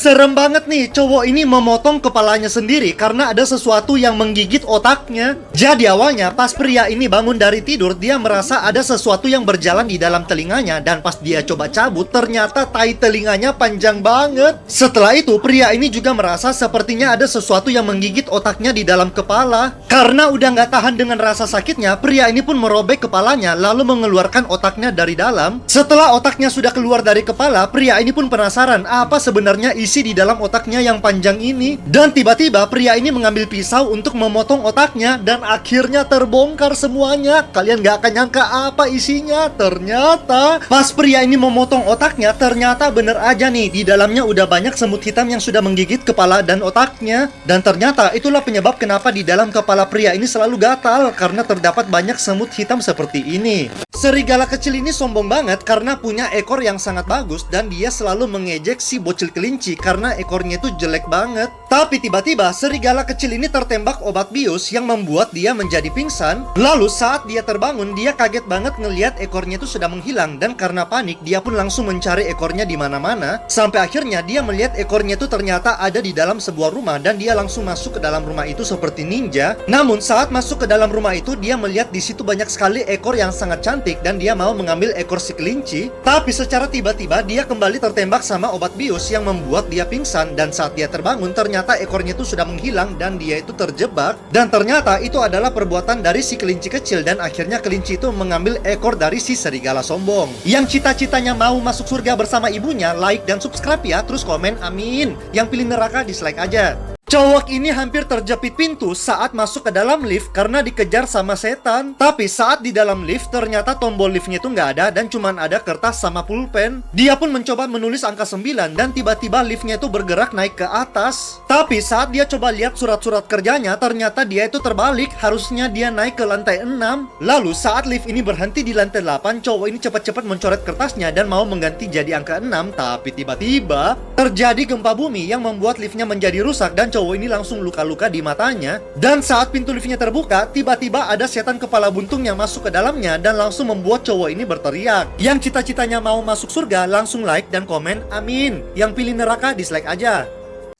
Serem banget nih, cowok ini memotong kepalanya sendiri karena ada sesuatu yang menggigit otaknya. Jadi awalnya pas pria ini bangun dari tidur, dia merasa ada sesuatu yang berjalan di dalam telinganya. Dan pas dia coba cabut, ternyata tai telinganya panjang banget. Setelah itu, pria ini juga merasa sepertinya ada sesuatu yang menggigit otaknya di dalam kepala. Karena udah nggak tahan dengan rasa sakitnya, pria ini pun merobek kepalanya lalu mengeluarkan otaknya dari dalam. Setelah otaknya sudah keluar dari kepala, pria ini pun penasaran apa sebenarnya isi di dalam otaknya yang panjang ini. Dan tiba-tiba pria ini mengambil pisau untuk memotong otaknya dan akhirnya terbongkar semuanya. Kalian gak akan nyangka apa isinya. Ternyata pas pria ini memotong otaknya, ternyata bener aja nih, di dalamnya udah banyak semut hitam yang sudah menggigit kepala dan otaknya. Dan ternyata itulah penyebab kenapa di dalam kepala pria ini selalu gatal, karena terdapat banyak semut hitam seperti ini. Serigala kecil ini sombong banget karena punya ekor yang sangat bagus dan dia selalu mengejek si bocil kelinci karena ekornya itu jelek banget. Tapi tiba-tiba serigala kecil ini tertembak obat bius yang membuat dia menjadi pingsan. Lalu saat dia terbangun, dia kaget banget ngelihat ekornya itu sudah menghilang. Dan karena panik, dia pun langsung mencari ekornya di mana-mana. Sampai akhirnya dia melihat ekornya itu ternyata ada di dalam sebuah rumah. Dan dia langsung masuk ke dalam rumah itu seperti ninja. Namun saat masuk ke dalam rumah itu, dia melihat di situ banyak sekali ekor yang sangat cantik. Dan dia mau mengambil ekor si kelinci. Tapi secara tiba-tiba dia kembali tertembak sama obat bius yang membuat dia pingsan. Dan saat dia terbangun, ternyata ekornya itu sudah menghilang dan dia itu terjebak. Dan ternyata itu adalah perbuatan dari si kelinci kecil. Dan akhirnya kelinci itu mengambil ekor dari si serigala sombong. Yang cita-citanya mau masuk surga bersama ibunya, like dan subscribe ya. Terus komen amin. Yang pilih neraka dislike aja. Cowok ini hampir terjepit pintu saat masuk ke dalam lift karena dikejar sama setan. Tapi saat di dalam lift, ternyata tombol liftnya itu nggak ada dan cuman ada kertas sama pulpen. Dia pun mencoba menulis angka 9 dan tiba-tiba liftnya itu bergerak naik ke atas. Tapi saat dia coba lihat surat-surat kerjanya, ternyata dia itu terbalik. Harusnya dia naik ke lantai 6. Lalu saat lift ini berhenti di lantai 8, cowok ini cepat-cepat mencoret kertasnya dan mau mengganti jadi angka 6. Tapi tiba-tiba terjadi gempa bumi yang membuat liftnya menjadi rusak dan cowok ini langsung luka-luka di matanya. Dan saat pintu liftnya terbuka, tiba-tiba ada setan kepala buntung yang masuk ke dalamnya dan langsung membuat cowok ini berteriak. Yang cita-citanya mau masuk surga, langsung like dan komen amin. Yang pilih neraka dislike aja.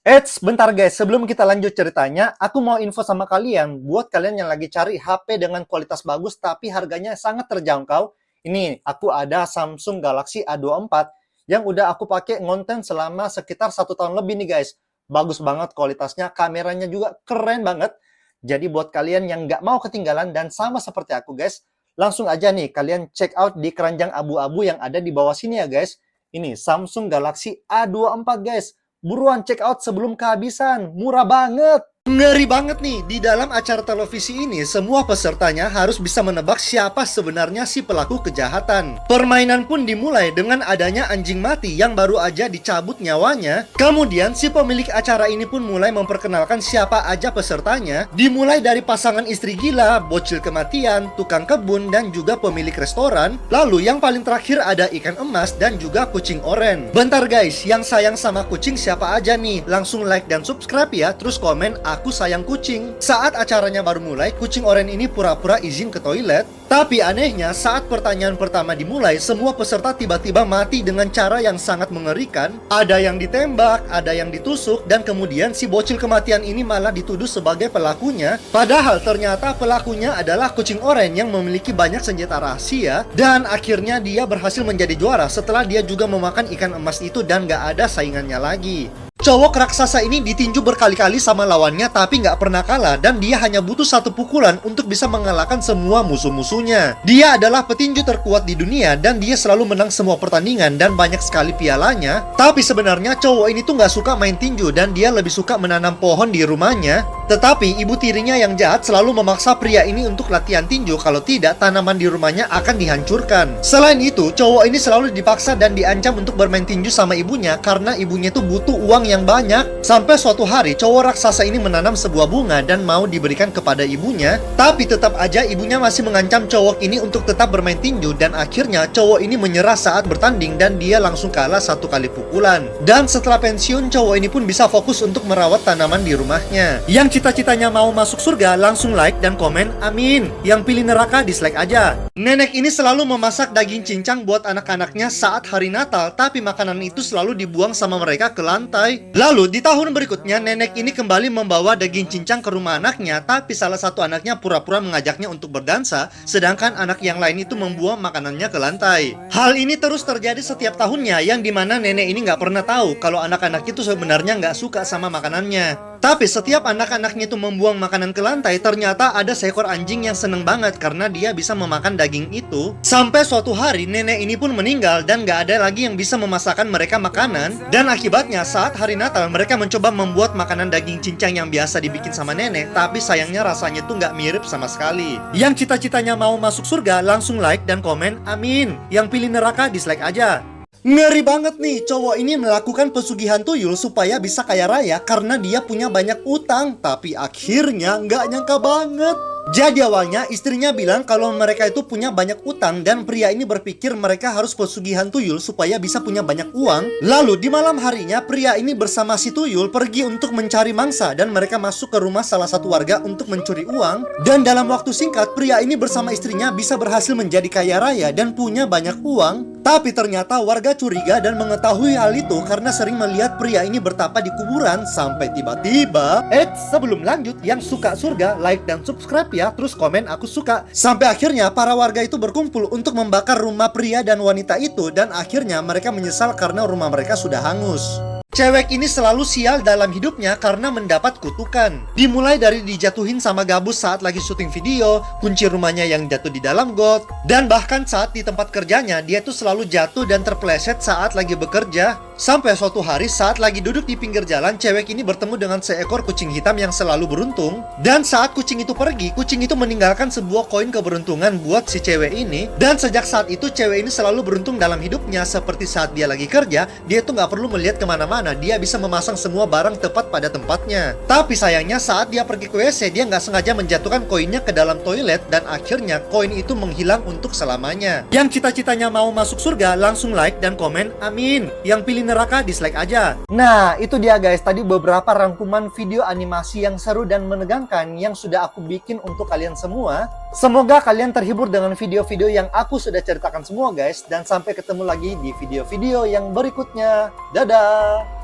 Eits, bentar guys, sebelum kita lanjut ceritanya, aku mau info sama kalian. Buat kalian yang lagi cari HP dengan kualitas bagus tapi harganya sangat terjangkau, ini aku ada Samsung Galaxy A24 yang udah aku pakai ngonten selama sekitar 1 tahun lebih nih guys. Bagus banget kualitasnya, kameranya juga keren banget. Jadi buat kalian yang nggak mau ketinggalan dan sama seperti aku guys, langsung aja nih kalian check out di keranjang abu-abu yang ada di bawah sini ya guys. Ini Samsung Galaxy A24 guys. Buruan check out sebelum kehabisan, murah banget. Ngeri banget nih, di dalam acara televisi ini semua pesertanya harus bisa menebak siapa sebenarnya si pelaku kejahatan. Permainan pun dimulai dengan adanya anjing mati yang baru aja dicabut nyawanya. Kemudian si pemilik acara ini pun mulai memperkenalkan siapa aja pesertanya. Dimulai dari pasangan istri gila, bocil kematian, tukang kebun, dan juga pemilik restoran. Lalu yang paling terakhir ada ikan emas dan juga kucing oren. Bentar guys, yang sayang sama kucing siapa aja nih? Langsung like dan subscribe ya, terus komen aku sayang kucing. Saat acaranya baru mulai, kucing oren ini pura-pura izin ke toilet. Tapi anehnya, saat pertanyaan pertama dimulai, semua peserta tiba-tiba mati dengan cara yang sangat mengerikan. Ada yang ditembak, ada yang ditusuk, dan kemudian si bocil kematian ini malah dituduh sebagai pelakunya. Padahal ternyata pelakunya adalah kucing oren yang memiliki banyak senjata rahasia. Dan akhirnya dia berhasil menjadi juara setelah dia juga memakan ikan emas itu dan gak ada saingannya lagi. Cowok raksasa ini ditinju berkali-kali sama lawannya tapi nggak pernah kalah dan dia hanya butuh 1 pukulan untuk bisa mengalahkan semua musuh-musuhnya. Dia adalah petinju terkuat di dunia dan dia selalu menang semua pertandingan dan banyak sekali pialanya. Tapi sebenarnya cowok ini tuh nggak suka main tinju dan dia lebih suka menanam pohon di rumahnya. Tetapi ibu tirinya yang jahat selalu memaksa pria ini untuk latihan tinju, kalau tidak tanaman di rumahnya akan dihancurkan. Selain itu, cowok ini selalu dipaksa dan diancam untuk bermain tinju sama ibunya karena ibunya tuh butuh uang yang banyak. Sampai suatu hari cowok raksasa ini menanam sebuah bunga dan mau diberikan kepada ibunya. Tapi tetap aja ibunya masih mengancam cowok ini untuk tetap bermain tinju dan akhirnya cowok ini menyerah saat bertanding dan dia langsung kalah 1 kali pukulan. Dan setelah pensiun, cowok ini pun bisa fokus untuk merawat tanaman di rumahnya. Yang cita-citanya mau masuk surga, langsung like dan komen amin. Yang pilih neraka dislike aja. Nenek ini selalu memasak daging cincang buat anak-anaknya saat hari Natal, tapi makanan itu selalu dibuang sama mereka ke lantai. Lalu di tahun berikutnya nenek ini kembali membawa daging cincang ke rumah anaknya, tapi salah satu anaknya pura-pura mengajaknya untuk berdansa, sedangkan anak yang lain itu membuang makanannya ke lantai. Hal ini terus terjadi setiap tahunnya, yang dimana nenek ini nggak pernah tahu kalau anak-anak itu sebenarnya nggak suka sama makanannya. Tapi setiap anak-anaknya itu membuang makanan ke lantai, ternyata ada seekor anjing yang seneng banget karena dia bisa memakan daging itu. Sampai suatu hari nenek ini pun meninggal dan nggak ada lagi yang bisa memasakkan mereka makanan. Dan akibatnya saat hari Natal mereka mencoba membuat makanan daging cincang yang biasa dibikin sama nenek, tapi sayangnya rasanya tuh nggak mirip sama sekali. Yang cita-citanya mau masuk surga langsung like dan komen amin. Yang pilih neraka dislike aja. Ngeri banget nih, cowok ini melakukan pesugihan tuyul supaya bisa kaya raya karena dia punya banyak utang. Tapi akhirnya nggak nyangka banget. Jadi awalnya istrinya bilang kalau mereka itu punya banyak utang dan pria ini berpikir mereka harus pesugihan tuyul supaya bisa punya banyak uang. Lalu di malam harinya pria ini bersama si tuyul pergi untuk mencari mangsa dan mereka masuk ke rumah salah satu warga untuk mencuri uang. Dan dalam waktu singkat pria ini bersama istrinya bisa berhasil menjadi kaya raya dan punya banyak uang. Tapi ternyata warga curiga dan mengetahui hal itu karena sering melihat pria ini bertapa di kuburan sampai tiba-tiba. Sebelum lanjut, yang suka surga like dan subscribe ya, terus komen aku suka. Sampai akhirnya para warga itu berkumpul untuk membakar rumah pria dan wanita itu dan akhirnya mereka menyesal karena rumah mereka sudah hangus. Cewek ini selalu sial dalam hidupnya karena mendapat kutukan. Dimulai dari dijatuhin sama gabus saat lagi syuting video, kunci rumahnya yang jatuh di dalam got, dan bahkan saat di tempat kerjanya dia tuh selalu jatuh dan terpeleset saat lagi bekerja. Sampai suatu hari saat lagi duduk di pinggir jalan, cewek ini bertemu dengan seekor kucing hitam yang selalu beruntung. Dan saat kucing itu pergi, kucing itu meninggalkan sebuah koin keberuntungan buat si cewek ini. Dan sejak saat itu cewek ini selalu beruntung dalam hidupnya. Seperti saat dia lagi kerja, dia tuh nggak perlu melihat kemana-mana, dia bisa memasang semua barang tepat pada tempatnya. Tapi sayangnya saat dia pergi ke WC, dia nggak sengaja menjatuhkan koinnya ke dalam toilet dan akhirnya koin itu menghilang untuk selamanya. Yang cita-citanya mau masuk surga langsung like dan komen amin. Yang pilih neraka dislike aja. Nah, itu dia guys, tadi beberapa rangkuman video animasi yang seru dan menegangkan yang sudah aku bikin untuk kalian semua. Semoga kalian terhibur dengan video-video yang aku sudah ceritakan semua guys, dan sampai ketemu lagi di video-video yang berikutnya. Dadah!